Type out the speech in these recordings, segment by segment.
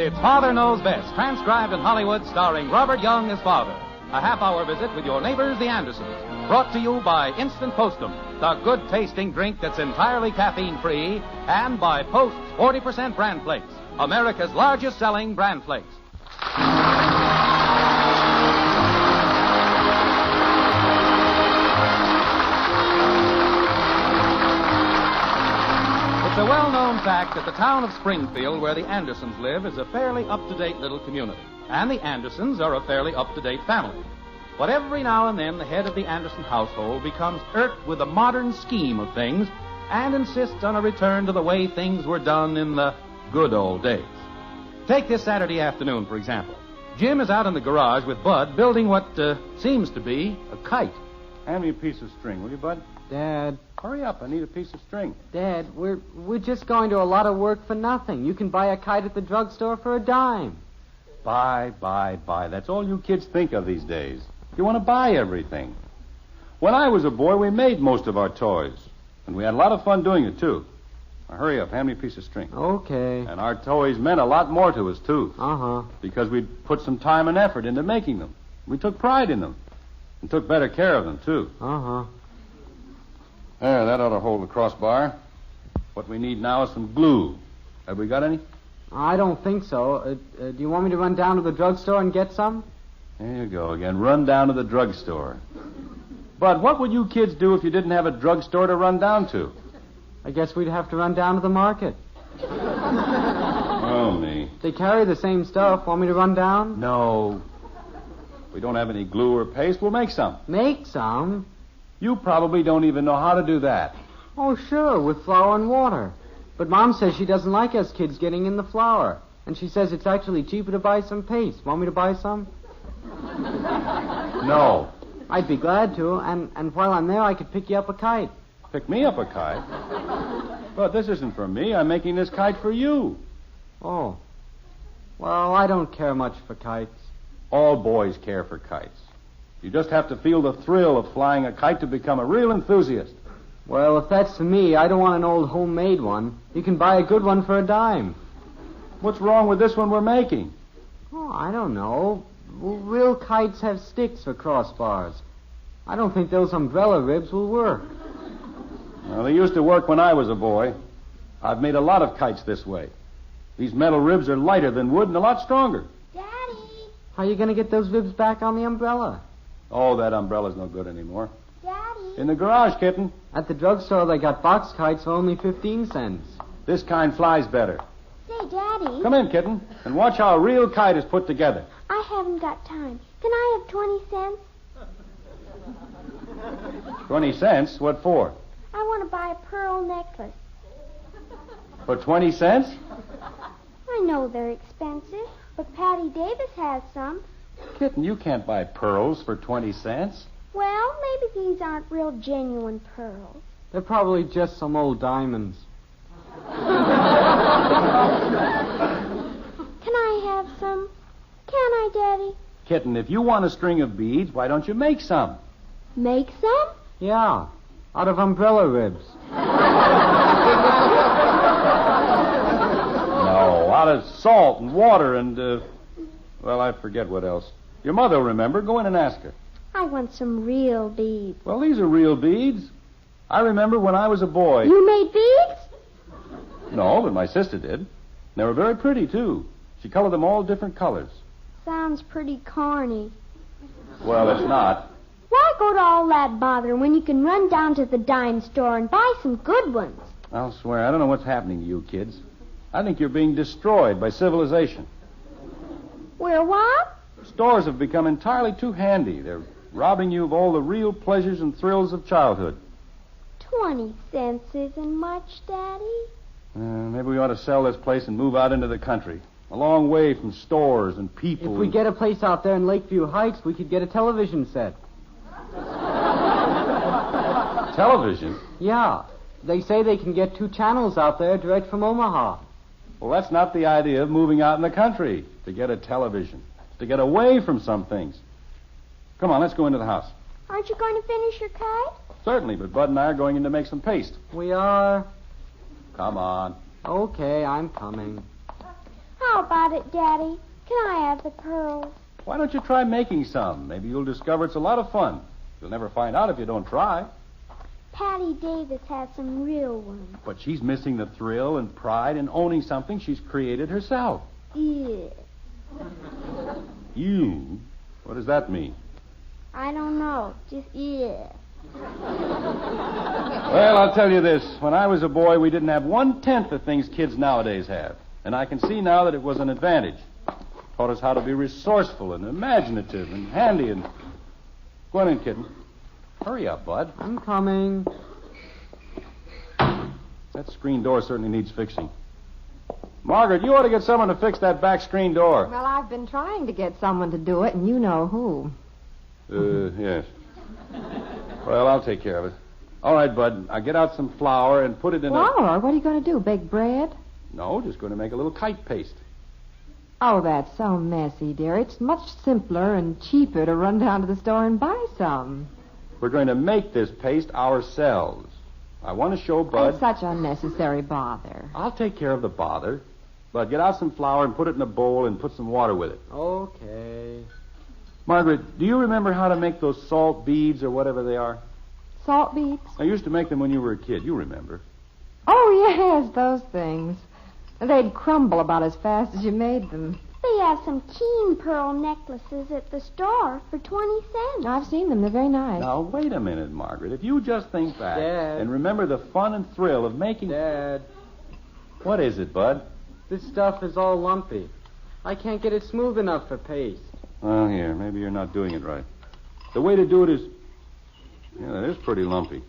it's Father Knows Best, transcribed in Hollywood, starring Robert Young as Father. A half-hour visit with your neighbors, the Andersons. Brought to you by Instant Postum, the good-tasting drink that's entirely caffeine-free, and by Post's 40% bran flakes, America's largest-selling bran flakes. It's a well-known fact that the town of Springfield, where the Andersons live, is a fairly up-to-date little community. And the Andersons are a fairly up-to-date family. But every now and then, the head of the Anderson household becomes irked with the modern scheme of things and insists on a return to the way things were done in the good old days. Take this Saturday afternoon, for example. Jim is out in the garage with Bud building what seems to be a kite. Hand me a piece of string, will you, Bud? Dad. Hurry up, I need a piece of string. Dad, we're just going to a lot of work for nothing. You can buy a kite at the drugstore for a dime. Buy. That's all you kids think of these days. You want to buy everything. When I was a boy, we made most of our toys. And we had a lot of fun doing it, too. Now, hurry up, hand me a piece of string. Okay. And our toys meant a lot more to us, too. Uh-huh. Because we'd put some time and effort into making them. We took pride in them. And took better care of them, too. Uh-huh. There, that ought to hold the crossbar. What we need now is some glue. Have we got any? I don't think so. Do you want me to run down to the drugstore and get some? There you go again. Run down to the drugstore. But what would you kids do if you didn't have a drugstore to run down to? I guess we'd have to run down to the market. Oh, me. They carry the same stuff. Want me to run down? No. If we don't have any glue or paste, we'll make some. Make some? You probably don't even know how to do that. Oh, sure, with flour and water. But Mom says she doesn't like us kids getting in the flour. And she says it's actually cheaper to buy some paste. Want me to buy some? No. I'd be glad to, and while I'm there, I could pick you up a kite. Pick me up a kite? But this isn't for me. I'm making this kite for you. Oh. Well, I don't care much for kites. All boys care for kites. You just have to feel the thrill of flying a kite to become a real enthusiast. Well, if that's for me, I don't want an old homemade one. You can buy a good one for a dime. What's wrong with this one we're making? Oh, I don't know. Real kites have sticks for crossbars. I don't think those umbrella ribs will work. Well, they used to work when I was a boy. I've made a lot of kites this way. These metal ribs are lighter than wood and a lot stronger. Daddy! How are you going to get those ribs back on the umbrella? Oh, that umbrella's no good anymore. Daddy! In the garage, kitten. At the drugstore, they got box kites for only 15 cents. This kind flies better. Say, Daddy. Come in, kitten, and watch how a real kite is put together. I haven't got time. Can I have 20 cents? 20 cents? What for? I want to buy a pearl necklace. For 20 cents? I know they're expensive, but Patty Davis has some. Kitten, you can't buy pearls for 20 cents. Well, maybe these aren't real genuine pearls. They're probably just some old diamonds. Can I have some? Can I, Daddy? Kitten, if you want a string of beads, why don't you make some? Make some? Yeah, out of umbrella ribs. No, out of salt and water and, well, I forget what else. Your mother will remember. Go in and ask her. I want some real beads. Well, these are real beads. I remember when I was a boy. You made beads? No, but my sister did. They were very pretty, too. She colored them all different colors. Sounds pretty corny. Well, it's not. Why go to all that bother when you can run down to the dime store and buy some good ones? I'll swear, I don't know what's happening to you kids. I think you're being destroyed by civilization. We're what? Stores have become entirely too handy. They're robbing you of all the real pleasures and thrills of childhood. 20 cents isn't much, Daddy. Maybe we ought to sell this place and move out into the country. A long way from stores and people. If we get a place out there in Lakeview Heights, we could get a television set. Television? Yeah. They say they can get 2 channels out there direct from Omaha. Well, that's not the idea of moving out in the country, to get a television. It's to get away from some things. Come on, let's go into the house. Aren't you going to finish your kite? Certainly, but Bud and I are going in to make some paste. We are? Come on. Okay, I'm coming. How about it, Daddy? Can I have the pearls? Why don't you try making some? Maybe you'll discover it's a lot of fun. You'll never find out if you don't try. Patty Davis has some real ones. But she's missing the thrill and pride in owning something she's created herself. Yeah. You? What does that mean? I don't know. Just yeah. Well, I'll tell you this. When I was a boy, we didn't have 1/10 the things kids nowadays have. And I can see now that it was an advantage. Taught us how to be resourceful and imaginative and handy and... Go on in, kitten. Hurry up, Bud. I'm coming. That screen door certainly needs fixing. Margaret, you ought to get someone to fix that back screen door. Well, I've been trying to get someone to do it, and you know who. Yes. Well, I'll take care of it. All right, Bud. I'll get out some flour and put it in Flour? What are you going to do, bake bread? No, just going to make a little kite paste. Oh, that's so messy, dear. It's much simpler and cheaper to run down to the store and buy some. We're going to make this paste ourselves. I want to show Bud... It's such unnecessary bother. I'll take care of the bother. Bud, get out some flour and put it in a bowl and put some water with it. Okay. Margaret, do you remember how to make those salt beads or whatever they are? Salt beads? I used to make them when you were a kid. You remember. Oh, yes, those things. They'd crumble about as fast as you made them. They have some keen pearl necklaces at the store for 20 cents. I've seen them. They're very nice. Now, wait a minute, Margaret. If you just think back Dad. and remember the fun and thrill of making... Dad, What is it, Bud? this stuff is all lumpy. I can't get it smooth enough for paste. Well, here, maybe you're not doing it right. The way to do it is... Yeah, that is pretty lumpy.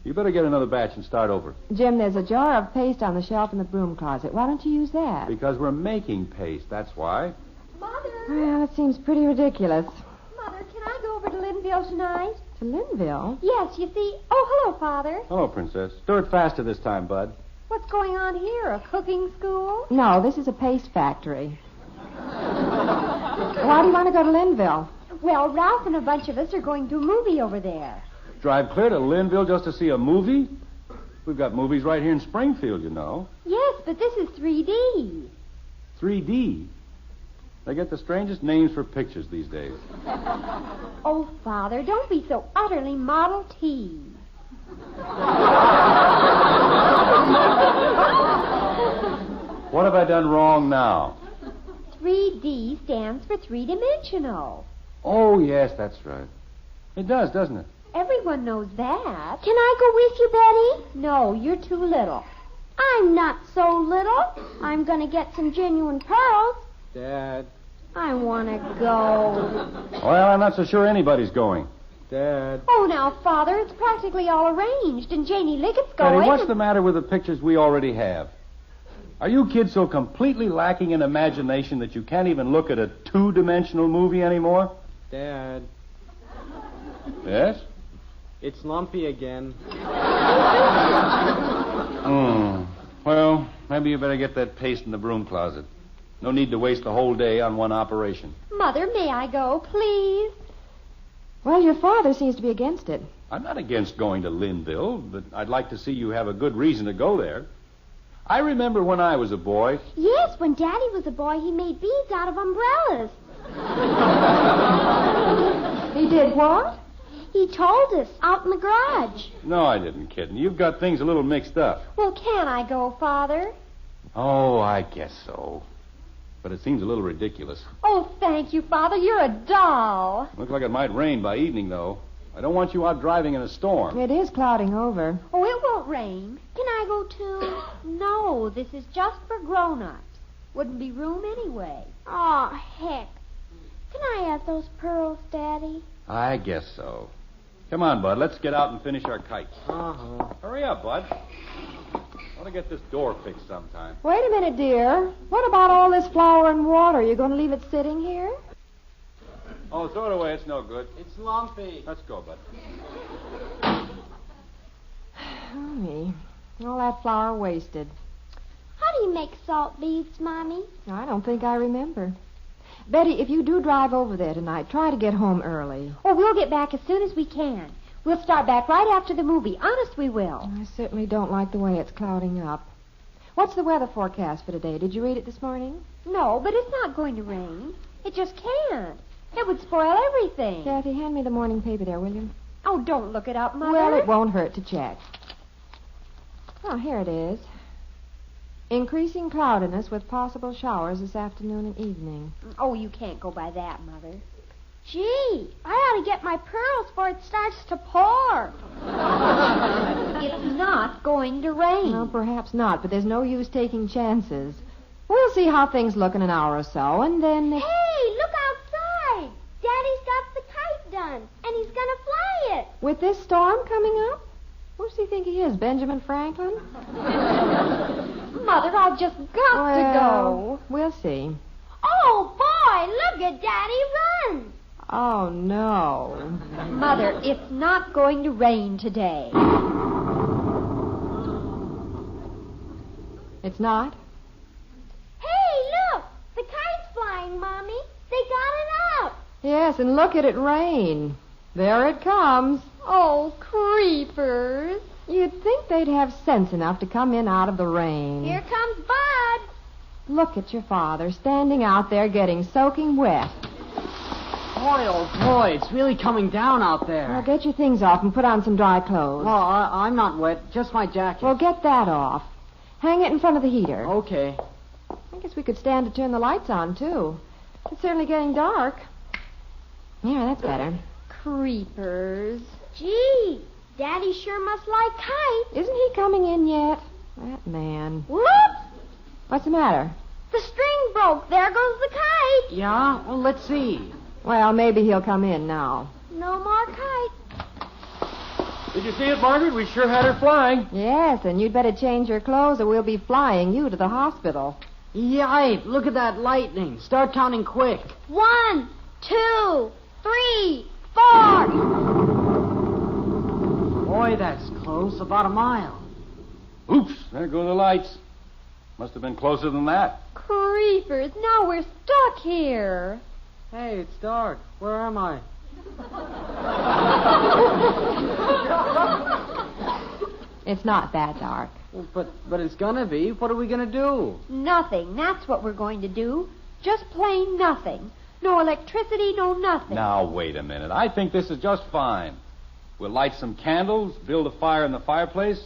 You better get another batch and start over. Jim, there's a jar of paste on the shelf in the broom closet. Why don't you use that? Because we're making paste, that's why. Mother, Well, it seems pretty ridiculous. Mother, can I go over to Linville tonight? To Linville? Yes, you see. Oh, hello, Father. Hello, Princess. Do it faster this time, Bud. What's going on here? A cooking school? No, this is a paste factory. Why do you want to go to Linville? Well, Ralph and a bunch of us are going to a movie over there. Drive clear to Linville just to see a movie? We've got movies right here in Springfield, you know. Yes, but this is 3D. 3D. They get the strangest names for pictures these days. Oh, Father, don't be so utterly Model T. What have I done wrong now? 3D stands for three-dimensional. Oh, yes, that's right. It does, doesn't it? Everyone knows that. Can I go with you, Betty? No, you're too little. I'm not so little. I'm going to get some genuine pearls. Dad, I want to go. Well, I'm not so sure anybody's going. Dad. Oh, now, Father, it's practically all arranged, and Janie Liggett's going. Betty, what's the matter with the pictures we already have? Are you kids so completely lacking in imagination that you can't even look at a two-dimensional movie anymore? Dad, Yes? it's lumpy again. Well, maybe you better get that paste in the broom closet. No need to waste the whole day on one operation. Mother, may I go, please? Well, your father seems to be against it. I'm not against going to Linville, but I'd like to see you have a good reason to go there. I remember when I was a boy. Yes, when Daddy was a boy, he made beads out of umbrellas. He did what? He told us out in the garage. No, I didn't, kitten. You've got things a little mixed up. Well, can I go, Father? Oh, I guess so. But it seems a little ridiculous. Oh, thank you, Father. You're a doll. Looks like it might rain by evening, though. I don't want you out driving in a storm. It is clouding over. Oh, it won't rain. Can I go too? No, this is just for grown-ups. Wouldn't be room anyway. Oh, heck. Can I have those pearls, Daddy? I guess so. Come on, Bud. Let's get out and finish our kites. Uh-huh. Hurry up, Bud. I want to get this door fixed sometime. Wait a minute, dear. What about all this flour and water? You going to leave it sitting here? Oh, throw it away. It's no good. It's lumpy. Let's go, Bud. Oh, me. All that flour wasted. How do you make salt beads, Mommy? I don't think I remember. Betty, if you do drive over there tonight, try to get home early. Oh, we'll get back as soon as we can. We'll start back right after the movie. Honest, we will. I certainly don't like the way it's clouding up. What's the weather forecast for today? Did you read it this morning? No, but it's not going to rain. It just can't. It would spoil everything. Kathy, hand me the morning paper there, will you? Oh, don't look it up, Mother. Well, it won't hurt to check. Oh, here it is. Increasing cloudiness with possible showers this afternoon and evening. Oh, you can't go by that, Mother. Gee, I ought to get my pearls before it starts to pour. It's not going to rain. Well, perhaps not, but there's no use taking chances. We'll see how things look in an hour or so, and then... Hey, look outside. Daddy's got the kite done, and he's going to fly it. With this storm coming up? Who does he think he is, Benjamin Franklin? Mother, I've just got to go. We'll see. Oh, boy, look at Daddy run. Oh, no. Mother, it's not going to rain today. It's not? Hey, look. The kite's flying, Mommy. They got it out. Yes, and look at it rain. There it comes. Oh, creepers. You'd think they'd have sense enough to come in out of the rain. Here comes Bud. Look at your father standing out there getting soaking wet. Boy, oh boy, it's really coming down out there. Well, get your things off and put on some dry clothes. Well, I'm not wet, just my jacket. Well, get that off. Hang it in front of the heater. Okay. I guess we could stand to turn the lights on, too. It's certainly getting dark. Yeah, that's better. Creepers. Gee, Daddy sure must like kites. Isn't he coming in yet? That man. Whoops! What's the matter? The string broke. There goes the kite. Yeah? Well, let's see. Well, maybe he'll come in now. No more kite. Did you see it, Margaret? We sure had her flying. Yes, and you'd better change your clothes or we'll be flying you to the hospital. Yipe, look at that lightning. Start counting quick. 1, 2, 3, 4. Boy, that's close. About a mile. Oops, there go the lights. Must have been closer than that. Creepers. Now we're stuck here. Hey, it's dark. Where am I? It's not that dark. Well, but it's gonna be. What are we gonna do? Nothing. That's what we're going to do. Just plain nothing. No electricity, no nothing. Now, wait a minute. I think this is just fine. We'll light some candles, build a fire in the fireplace.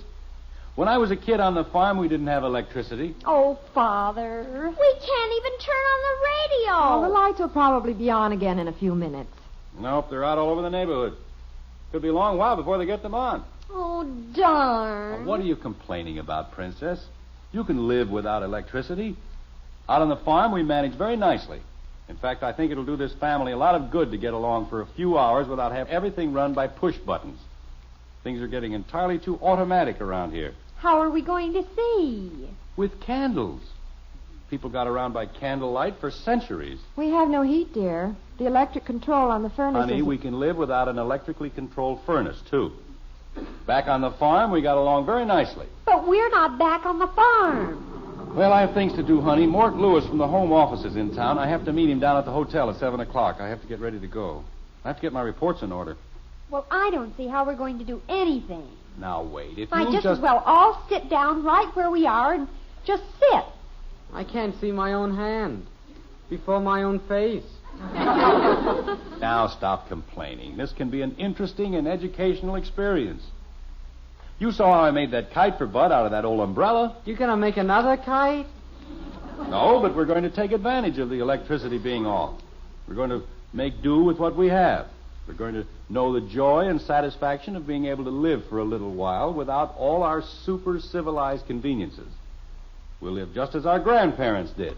When I was a kid on the farm, we didn't have electricity. Oh, Father. We can't even turn on the radio. Oh, the lights will probably be on again in a few minutes. Nope, they're out all over the neighborhood. Could be a long while before they get them on. Oh, darn. Now, what are you complaining about, Princess? You can live without electricity. Out on the farm, we manage very nicely. In fact, I think it'll do this family a lot of good to get along for a few hours without having everything run by push buttons. Things are getting entirely too automatic around here. How are we going to see? With candles. People got around by candlelight for centuries. We have no heat, dear. The electric control on the furnace Honey, is... we can live without an electrically controlled furnace, too. Back on the farm, we got along very nicely. But we're not back on the farm. Well, I have things to do, honey. Mort Lewis from the home office is in town. I have to meet him down at the hotel at 7 o'clock. I have to get ready to go. I have to get my reports in order. Well, I don't see how we're going to do anything. Now, wait. If Might you just as well all sit down right where we are and just sit. I can't see my own hand before my own face. Now, stop complaining. This can be an interesting and educational experience. You saw how I made that kite for Bud out of that old umbrella. You gonna make another kite? No, but we're going to take advantage of the electricity being off. We're going to make do with what we have. We're going to know the joy and satisfaction of being able to live for a little while without all our super civilized conveniences. We'll live just as our grandparents did.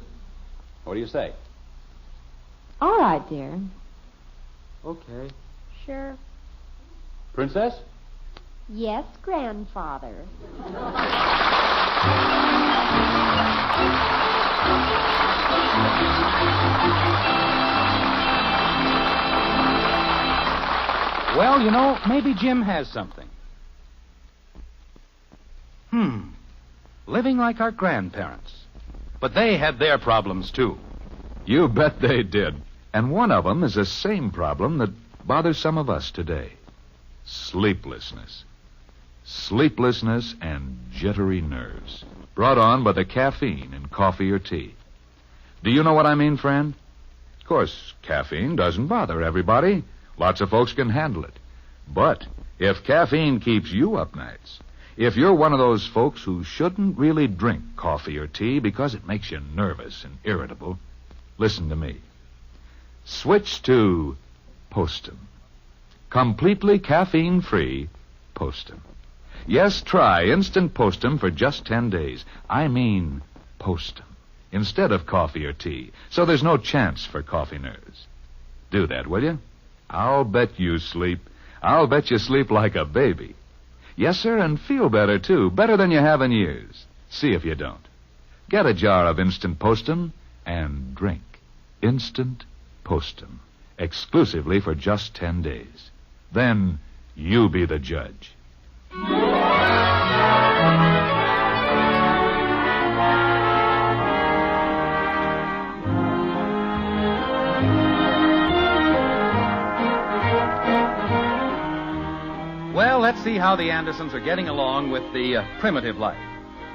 What do you say? All right, dear. Okay. Sure. Princess? Yes, Grandfather. Well, you know, maybe Jim has something. Living like our grandparents. But they had their problems, too. You bet they did. And one of them is the same problem that bothers some of us today. Sleeplessness. Sleeplessness and jittery nerves. brought on by the caffeine in coffee or tea. Do you know what I mean, friend? Of course, caffeine doesn't bother everybody. Lots of folks can handle it. But if caffeine keeps you up nights, if you're one of those folks who shouldn't really drink coffee or tea because it makes you nervous and irritable, listen to me. Switch to Postum. Completely caffeine-free Postum. Yes, try instant Postum for just 10 days. I mean Postum. Instead of coffee or tea, so there's no chance for coffee nerves. Do that, will you? I'll bet you sleep. I'll bet you sleep like a baby. Yes, sir, and feel better, too. Better than you have in years. See if you don't. Get a jar of instant Postum and drink instant Postum. Exclusively for just 10 days. Then you be the judge. Well, let's see how the Andersons are getting along with the primitive life.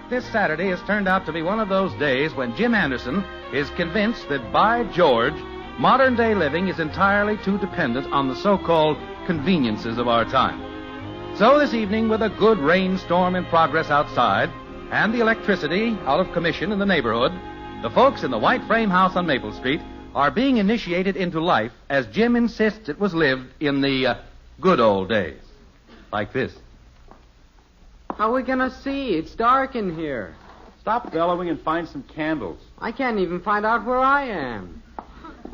This Saturday has turned out to be one of those days when Jim Anderson is convinced that, by George, modern-day living is entirely too dependent on the so-called conveniences of our time. So this evening, with a good rainstorm in progress outside and the electricity out of commission in the neighborhood, the folks in the white frame house on Maple Street are being initiated into life as Jim insists it was lived in the good old days. Like this. How are we going to see? It's dark in here. Stop bellowing and find some candles. I can't even find out where I am.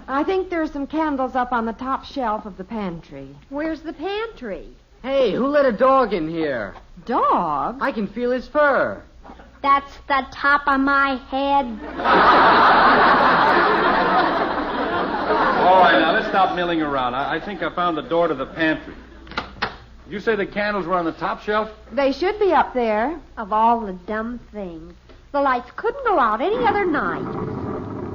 I think there's some candles up on the top shelf of the pantry. Where's the pantry? Hey, who let a dog in here? Dog? I can feel his fur. That's the top of my head. All right, now, let's stop milling around. I think I found the door to the pantry. You say the candles were on the top shelf? They should be up there. Of all the dumb things. The lights couldn't go out any other night.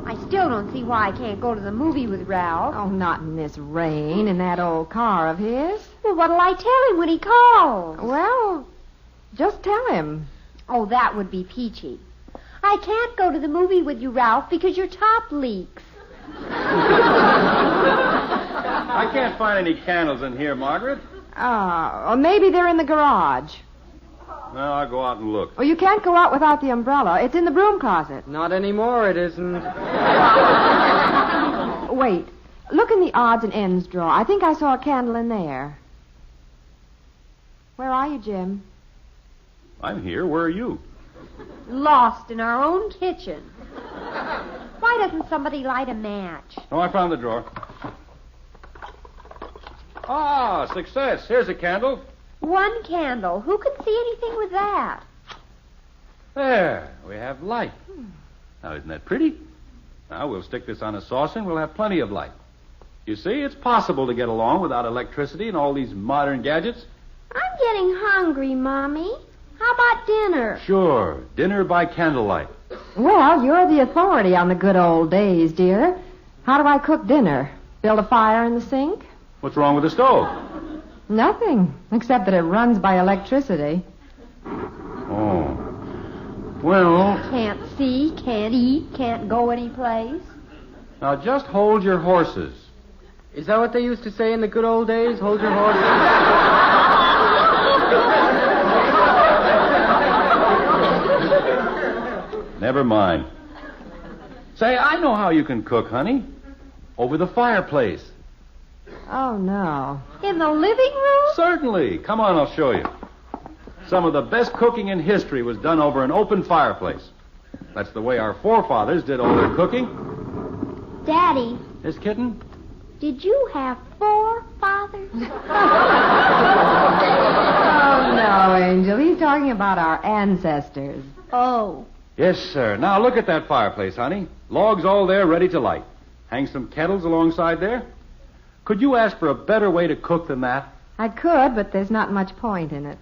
I still don't see why I can't go to the movie with Ralph. Oh, not in this rain, in that old car of his. Well, what'll I tell him when he calls? Well, just tell him. Oh, that would be peachy. I can't go to the movie with you, Ralph, because your top leaks. I can't find any candles in here, Margaret. Or maybe they're in the garage. Well, I'll go out and look. Oh, you can't go out without the umbrella. It's in the broom closet. Not anymore, it isn't. Wait. Look in the odds and ends drawer. I think I saw a candle in there. Where are you, Jim? I'm here. Where are you? Lost in our own kitchen. Why doesn't somebody light a match? Oh, I found the drawer. Ah, success. Here's a candle. One candle. Who can see anything with that? There. We have light. Now, isn't that pretty? Now, we'll stick this on a saucer and we'll have plenty of light. You see, it's possible to get along without electricity and all these modern gadgets. I'm getting hungry, Mommy. How about dinner? Sure. Dinner by candlelight. Well, you're the authority on the good old days, dear. How do I cook dinner? Build a fire in the sink? What's wrong with the stove? Nothing, except that it runs by electricity. Oh. Well, Can't see, can't eat, can't go anyplace. now just hold your horses. Is that what they used to say in the good old days? Hold your horses? Never mind. Say, I know how you can cook, honey. Over the fireplace. Oh, no. In the living room? Certainly. Come on, I'll show you. Some of the best cooking in history was done over an open fireplace. That's the way our forefathers did all their cooking. Daddy, Yes, kitten? did you have 4 fathers? Oh, no, Angel. He's talking about our ancestors. Oh. Yes, sir. Now, look at that fireplace, honey. Logs all there ready to light. Hang some kettles alongside there. Could you ask for a better way to cook than that? I could, but there's not much point in it.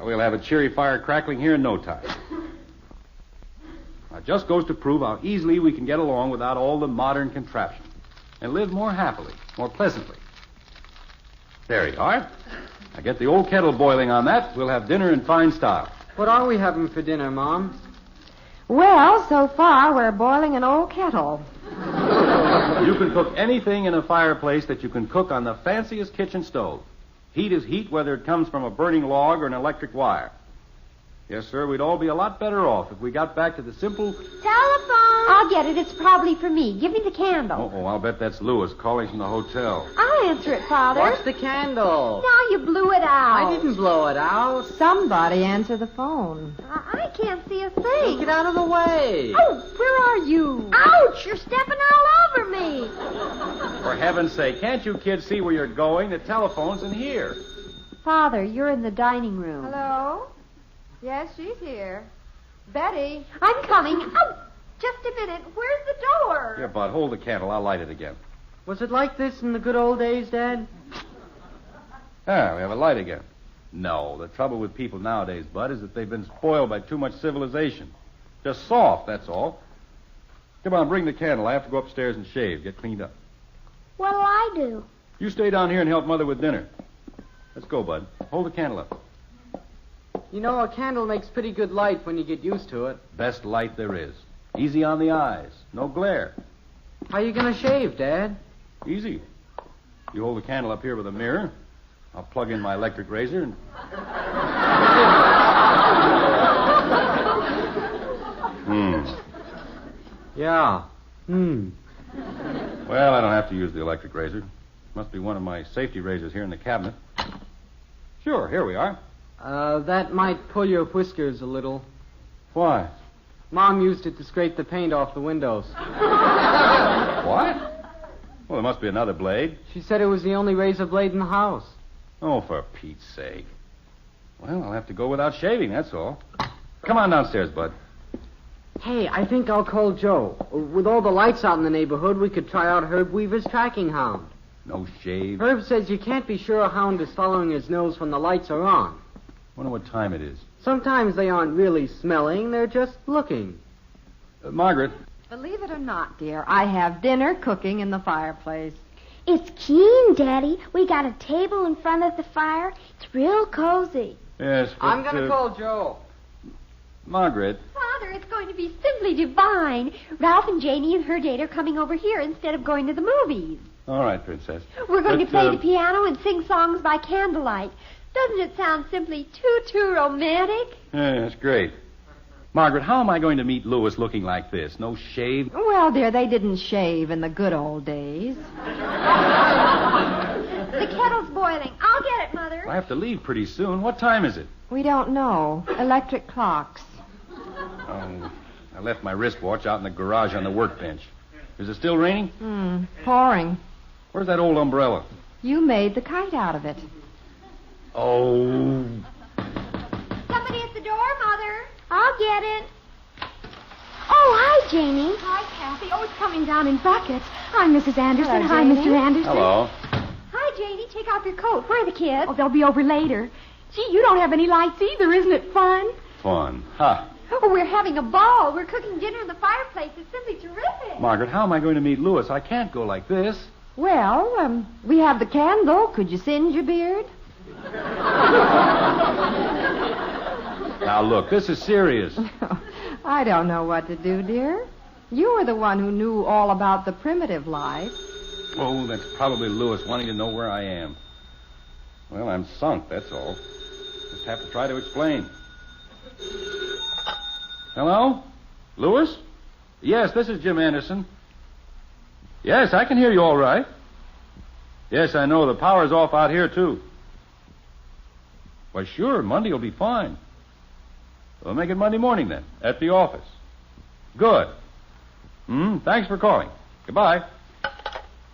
We'll have a cheery fire crackling here in no time. Now, it just goes to prove how easily we can get along without all the modern contraptions and live more happily, more pleasantly. There you are. Now, get the old kettle boiling on that. We'll have dinner in fine style. What are we having for dinner, Mom? Well, so far, we're boiling an old kettle. You can cook anything in a fireplace that you can cook on the fanciest kitchen stove. Heat is heat, whether it comes from a burning log or an electric wire. Yes, sir, we'd all be a lot better off if we got back to the simple... Telephone! I'll get it. It's probably for me. Give me the candle. Oh, I'll bet that's Lewis calling from the hotel. I'll answer it, Father. What's the candle? Now you blew it out. I didn't blow it out. Somebody answer the phone. I can't see a thing. Get out of the way. Oh, where are you? Ouch! You're stepping all over me. For heaven's sake, can't you kids see where you're going? The telephone's in here. Father, you're in the dining room. Hello? Yes, she's here. Betty. I'm coming. Oh, just a minute. Where's the door? Here, Bud, hold the candle. I'll light it again. Was it like this in the good old days, Dad? Ah, we have a light again. No, the trouble with people nowadays, Bud, is that they've been spoiled by too much civilization. Just soft, that's all. Come on, bring the candle. I have to go upstairs and shave, get cleaned up. What'll I do? You stay down here and help Mother with dinner. Let's go, Bud. Hold the candle up. You know, a candle makes pretty good light when you get used to it. Best light there is. Easy on the eyes. No glare. How you going to shave, Dad? Easy. You hold the candle up here with a mirror. I'll plug in my electric razor and... Yeah. Well, I don't have to use the electric razor. Must be one of my safety razors here in the cabinet. Sure, here we are. That might pull your whiskers a little. Why? Mom used it to scrape the paint off the windows. What? Well, there must be another blade. She said it was the only razor blade in the house. Oh, for Pete's sake. Well, I'll have to go without shaving, that's all. Come on downstairs, Bud. Hey, I think I'll call Joe. With all the lights out in the neighborhood, we could try out Herb Weaver's tracking hound. No shave. Herb says you can't be sure a hound is following his nose when the lights are on. Wonder what time it is. Sometimes they aren't really smelling, they're just looking. Margaret. Believe it or not, dear, I have dinner cooking in the fireplace. It's keen, Daddy. We got a table in front of the fire. It's real cozy. Yes, but, I'm going to call Joe. Margaret. Father, it's going to be simply divine. Ralph and Janie and her date are coming over here instead of going to the movies. All right, Princess. We're going to play the piano and sing songs by candlelight. Doesn't it sound simply too romantic? Yeah, that's great. Margaret, how am I going to meet Lewis looking like this? No shave? Well, dear, they didn't shave in the good old days. The kettle's boiling. I'll get it, Mother. I have to leave pretty soon. What time is it? We don't know. Electric clocks. Oh, I left my wristwatch out in the garage on the workbench. Is it still raining? Pouring. Where's that old umbrella? You made the kite out of it. Oh. Somebody at the door, Mother. I'll get it. Oh, hi, Janie. Hi, Kathy. Oh, it's coming down in buckets. I'm Mrs. Anderson. Hello, Hi, Janie. Mr. Anderson. Hello. Hi, Janie. Take off your coat. Where are the kids? Oh, they'll be over later. Gee, you don't have any lights either. Isn't it fun? Fun. Ha. Oh, we're having a ball. We're cooking dinner in the fireplace. It's simply terrific. Margaret, how am I going to meet Lewis? I can't go like this. Well, we have the candle. Could you singe your beard? Now, look, this is serious. I don't know what to do, dear. You were the one who knew all about the primitive life. Oh, that's probably Lewis wanting to know where I am. Well, I'm sunk, that's all. Just have to try to explain. Hello? Lewis? Yes, this is Jim Anderson. Yes, I can hear you all right. Yes, I know. The power's off out here, too. Why, sure, Monday will be fine. We'll make it Monday morning, then, at the office. Good. Thanks for calling. Goodbye.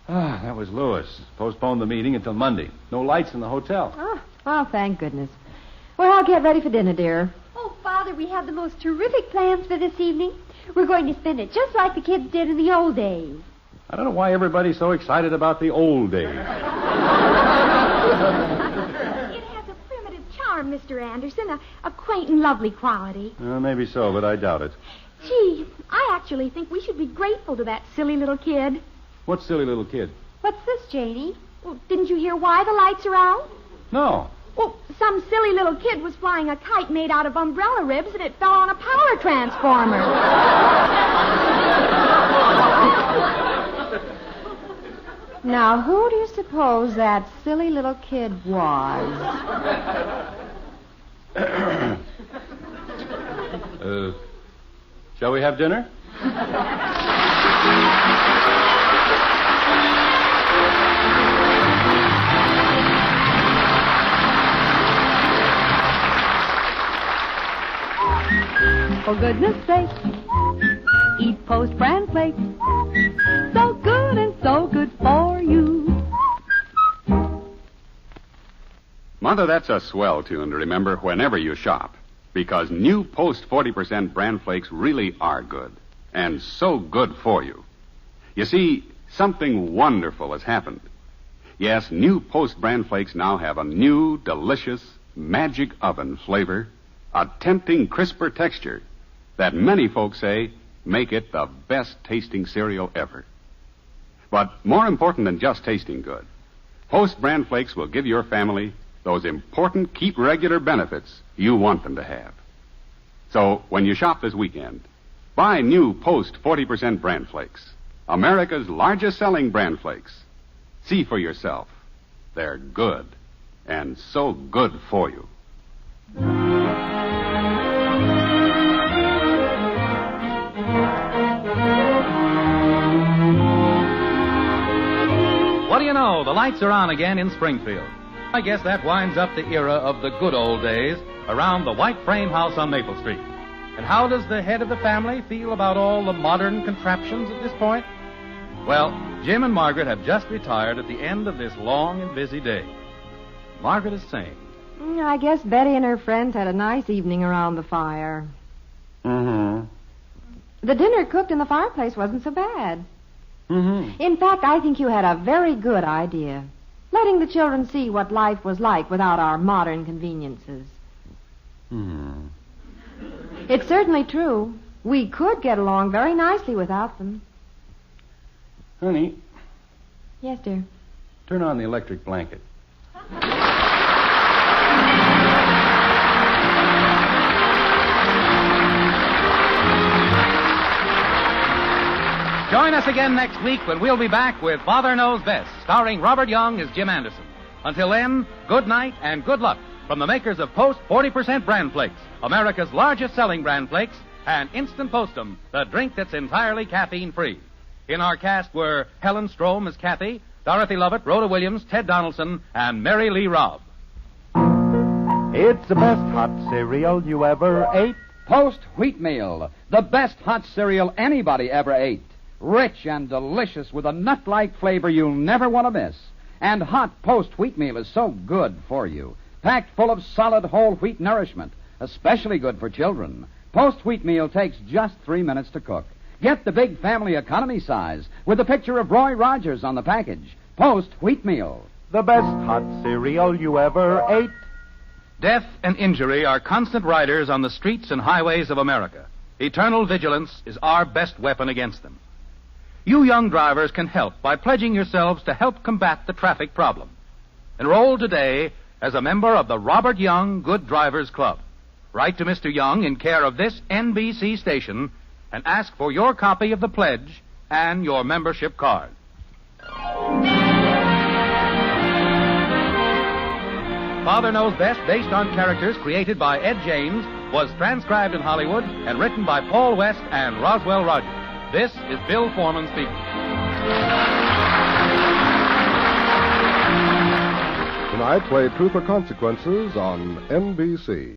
Ah, that was Lewis. Postponed the meeting until Monday. No lights in the hotel. Oh, well, thank goodness. Well, I'll get ready for dinner, dear. Oh, Father, we have the most terrific plans for this evening. We're going to spend it just like the kids did in the old days. I don't know why everybody's so excited about the old days. It has a primitive charm, Mr. Anderson, a quaint and lovely quality. Maybe so, but I doubt it. Gee, I actually think we should be grateful to that silly little kid. What silly little kid? What's this, Janie? Well, didn't you hear why the lights are out? No. Well, some silly little kid was flying a kite made out of umbrella ribs and it fell on a power transformer. Now, who do you suppose that silly little kid was? Shall we have dinner? For goodness sake, eat Post bran flakes. So good and so good for you. Mother, that's a swell tune to remember whenever you shop. Because new Post 40% bran flakes really are good. And so good for you. You see, something wonderful has happened. Yes, new Post bran flakes now have a new, delicious, magic oven flavor, a tempting, crisper texture that many folks say make it the best tasting cereal ever. But more important than just tasting good, Post bran flakes will give your family those important keep regular benefits you want them to have. So when you shop this weekend, buy new Post 40% bran flakes, America's largest selling bran flakes. See for yourself. They're good, and so good for you. What do you know? The lights are on again in Springfield. I guess that winds up the era of the good old days around the white frame house on Maple Street. And how does the head of the family feel about all the modern contraptions at this point? Well, Jim and Margaret have just retired at the end of this long and busy day. Margaret is saying, I guess Betty and her friends had a nice evening around the fire. Mm-hmm. The dinner cooked in the fireplace wasn't so bad. Mm-hmm. In fact, I think you had a very good idea. Letting the children see what life was like without our modern conveniences. Hmm. It's certainly true. We could get along very nicely without them. Honey, Yes, dear. turn on the electric blanket. join us again next week when we'll be back with Father Knows Best, starring Robert Young as Jim Anderson. Until then, good night and good luck from the makers of Post 40% Bran Flakes, America's largest selling bran flakes, and Instant Postum, the drink that's entirely caffeine-free. In our cast were Helen Strome as Kathy, Dorothy Lovett, Rhoda Williams, Ted Donaldson, and Mary Lee Robb. It's the best hot cereal you ever ate. Post Wheatmeal, the best hot cereal anybody ever ate. Rich and delicious with a nut-like flavor you'll never want to miss. And hot Post Wheatmeal is so good for you. Packed full of solid whole wheat nourishment, especially good for children. Post Wheatmeal takes just 3 minutes to cook. Get the big family economy size with the picture of Roy Rogers on the package. Post Wheatmeal. The best hot cereal you ever ate. Death and injury are constant riders on the streets and highways of America. Eternal vigilance is our best weapon against them. You young drivers can help by pledging yourselves to help combat the traffic problem. Enroll today as a member of the Robert Young Good Drivers Club. Write to Mr. Young in care of this NBC station and ask for your copy of the pledge and your membership card. Father Knows Best, based on characters created by Ed James, was transcribed in Hollywood and written by Paul West and Roswell Rogers. This is Bill Foreman speaking. Tonight, play Truth or Consequences on NBC.